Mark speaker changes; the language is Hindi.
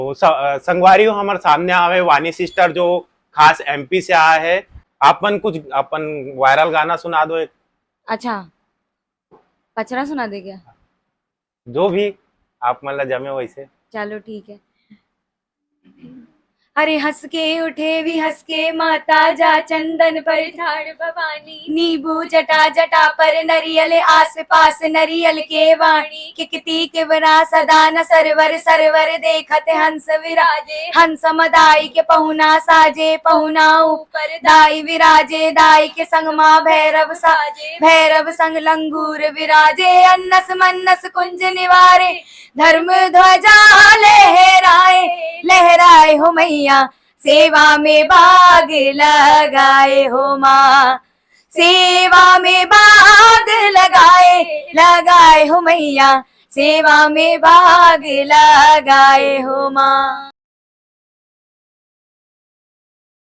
Speaker 1: तो संगवारी हो हमारे सामने आवे वानी सिस्टर जो खास एमपी से आया है। अपन वायरल गाना सुना दो एक।
Speaker 2: अच्छा, पचरा सुना दे क्या?
Speaker 1: जो भी आप मतलब जमे वैसे।
Speaker 2: चलो ठीक है। अरे हंस के उठे भी हंस के माता जा, चंदन पर ठाड़ भवानी, नींबू जटा जटा पर नरियल, आस पास नरियल के वाणी, किकती के बना सदा न सरवर सरवर, देखत हंस विराजे, हंस मदाई के पहुना साजे, पहुना ऊपर दाई विराजे, दाई के संग माँ भैरव साजे, भैरव संग लंगूर विराजे, अन्नस मन्नस कुंज निवारे, धर्म ध्वजा लहराए, लहराए हो मैया, सेवा में बाग लगाए हो माँ, सेवा में बाग लगाए, लगाए हो मैया, सेवा में बाग लगाए हो माँ।